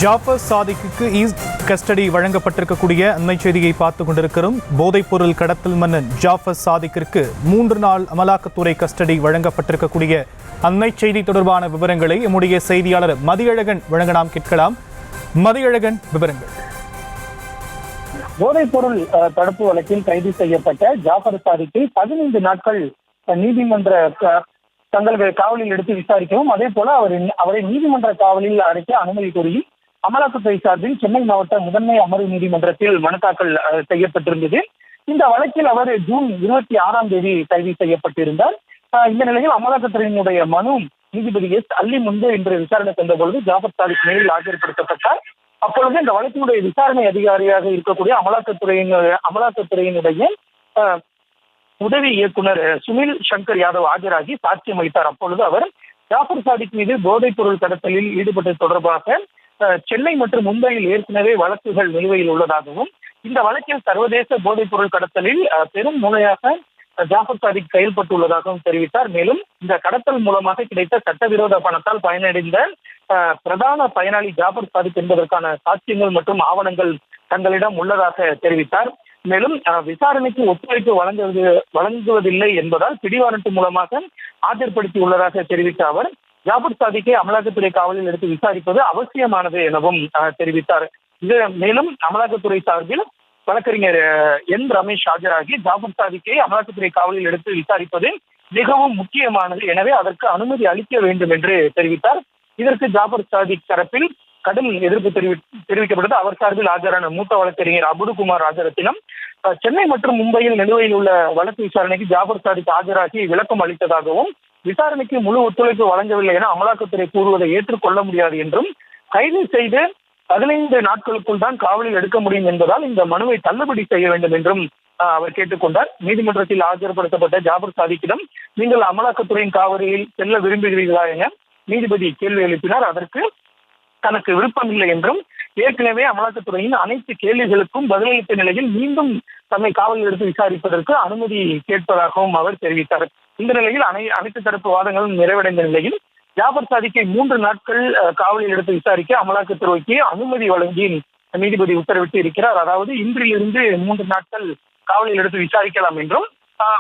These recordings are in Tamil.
ஜாஃபர் சாதிக்கு ஈஸ்ட் கஸ்டடி வழங்கப்பட்டிருக்கக்கூடிய அண்மை செய்தியை பார்த்துக் கொண்டிருக்கிறோம். போதைப்பொருள் கடத்தல் மன்னன் ஜாஃபர் சாதிக்கிற்கு 3 நாள் அமலாக்கத்துறை கஸ்டடி வழங்கப்பட்டிருக்கக்கூடிய அண்மை செய்தி தொடர்பான விவரங்களை நம்முடைய செய்தியாளர் மதியழகன் வழங்க நாம் கேட்கலாம். மதியழகன், விவரங்கள். போதைப்பொருள் தடுப்பு வழக்கில் கைது செய்யப்பட்ட ஜாஃபர் சாதிக்கு 15 நாட்கள் நீதிமன்ற தங்கள் காவலில் எடுத்து விசாரிக்கவும், அதே போல அவரை நீதிமன்ற காவலில் அடைக்க அனுமதி கோரி அமலாக்கத்துறை சார்பில் சென்னை மாவட்ட முதன்மை அமர்வு நீதிமன்றத்தில் மனு தாக்கல் செய்யப்பட்டிருந்தது. இந்த வழக்கில் அவர் ஜூன் 26ஆம் தேதி கைது செய்யப்பட்டிருந்தார். இந்த நிலையில் அமலாக்கத்துறையினுடைய மனு நீதிபதி எஸ் அல்லி முன்பு இன்று விசாரணை தந்த பொழுது ஜாஃபர் சாதிக் நேரில் ஆஜர்படுத்தப்பட்டார். அப்பொழுது இந்த வழக்கினுடைய விசாரணை அதிகாரியாக இருக்கக்கூடிய அமலாக்கத்துறையினுடைய உதவி இயக்குனர் சுனில் சங்கர் யாதவ் ஆஜராகி சாட்சியம் அளித்தார். அப்பொழுது அவர் ஜாஃபர் சாதிக் மீது போதைப் பொருள் கடத்தலில் ஈடுபட்டது தொடர்பாக சென்னை மற்றும் மும்பையில் ஏற்கனவே வழக்குகள் நிலுவையில் உள்ளதாகவும், இந்த வழக்கில் சர்வதேச போதைப் பொருள் கடத்தலில் பெரும் மூளையாக ஜாஃபர் சாதிக் செயல்பட்டுள்ளதாகவும் தெரிவித்தார். மேலும் இந்த கடத்தல் மூலமாக கிடைத்த சட்டவிரோத பணத்தால் பயனடைந்த பிரதான பயனாளி ஜாஃபர் சாதிக் என்பதற்கான சாட்சியங்கள் மற்றும் ஆவணங்கள் தங்களிடம் உள்ளதாக தெரிவித்தார். மேலும் விசாரணைக்கு ஒத்துழைப்பு வழங்குவதில்லை என்பதால் பிடிவாரண்ட் மூலமாக ஆஜர்படுத்தி உள்ளதாக தெரிவித்த அவர் ஜாஃபர் சாதிக்கை அமலாக்கத்துறை காவலில் எடுத்து விசாரிப்பது அவசியமானது எனவும் தெரிவித்தார். மேலும் அமலாக்கத்துறை சார்பில் வழக்கறிஞர் என் ரமேஷ் ஆஜராகி ஜாஃபர் சாதிக்கை அமலாக்கத்துறை காவலில் எடுத்து விசாரிப்பது மிகவும் முக்கியமானது, எனவே அதற்கு அனுமதி அளிக்க வேண்டும் என்று தெரிவித்தார். இதற்கு ஜாஃபர் சாதிக் தரப்பில் கடும் எதிர்ப்பு தெரிவிக்கப்பட்டது. அவர் சார்பில் ஆஜரான மூத்த வழக்கறிஞர் அபுடுகுமார் ராஜரத்தினம் சென்னை மற்றும் மும்பையில் நிலுவையில் உள்ள வழக்கு விசாரணைக்கு ஜாஃபர் சாதிக் ஆஜராகி விளக்கம் அளித்ததாகவும், விசாரணைக்கு முழு ஒத்துழைப்பு வழங்கவில்லை என அமலாக்கத்துறை கூறுவதை ஏற்றுக்கொள்ள முடியாது என்றும், கைது செய்து 15 நாட்களுக்குள் தான் காவலில் எடுக்க முடியும் என்பதால் இந்த மனுவை தள்ளுபடி செய்ய வேண்டும் என்றும் அவர் கேட்டுக்கொண்டார். நீதிமன்றத்தில் ஆஜர்படுத்தப்பட்ட ஜாஃபர் சாதிக்கிடம் நீங்கள் அமலாக்கத்துறையின் காவலில் செல்ல விரும்புகிறீர்களா என நீதிபதி கேள்வி எழுப்பினார். அதற்கு தனக்கு விருப்பமில்லை என்றும், ஏற்கனவே அமலாக்கத்துறையின் அனைத்து கேள்விகளுக்கும் பதிலளித்த நிலையில் மீண்டும் தன்னை காவலில் எடுத்து விசாரிப்பதற்கு அனுமதி கேட்பதாகவும் அவர் தெரிவித்தார். இந்த நிலையில் அனைத்து தரப்பு வாதங்களும் நிறைவடைந்த நிலையில் ஜாஃபர் சாதிக்கை 3 நாட்கள் காவலில் எடுத்து விசாரிக்க அமலாக்கத்துறைக்கு அனுமதி வழங்கி நீதிபதி உத்தரவிட்டு இருக்கிறார். அதாவது இன்றிலிருந்து 3 நாட்கள் காவலில் எடுத்து விசாரிக்கலாம் என்றும்,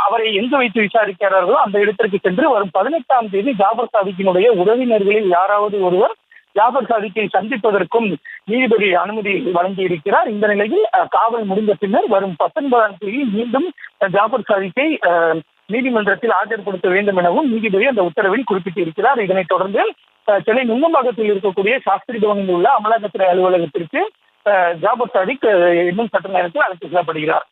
அவரை எங்கு வைத்து விசாரிக்கிறார்களோ அந்த இடத்திற்கு சென்று வரும் 18ஆம் தேதி ஜாஃபர் சாதிக்கினுடைய உறவினர்களில் யாராவது ஒருவர் ஜாஃபர் சாதிக்கை சந்திப்பதற்கும் நீதிபதி அனுமதி வழங்கி இருக்கிறார். இந்த நிலையில் காவல் முடிந்த பின்னர் வரும் 19ஆம் தேதி மீண்டும் ஜாஃபர் சாதிக்கை நீதிமன்றத்தில் ஆஜர்படுத்த வேண்டும் எனவும் நீதிபதி அந்த உத்தரவில் குறிப்பிட்டிருக்கிறார். இதனைத் தொடர்ந்து சென்னை நுங்கம்பாக்கத்தில் இருக்கக்கூடிய சாஸ்திரி பவனில் உள்ள அமலாக்கத்துறை அலுவலகத்திற்கு ஜாஃபர் சாதிக் இன்னும் சற்று நேரத்தில் அழைத்து செல்லப்படுகிறார்.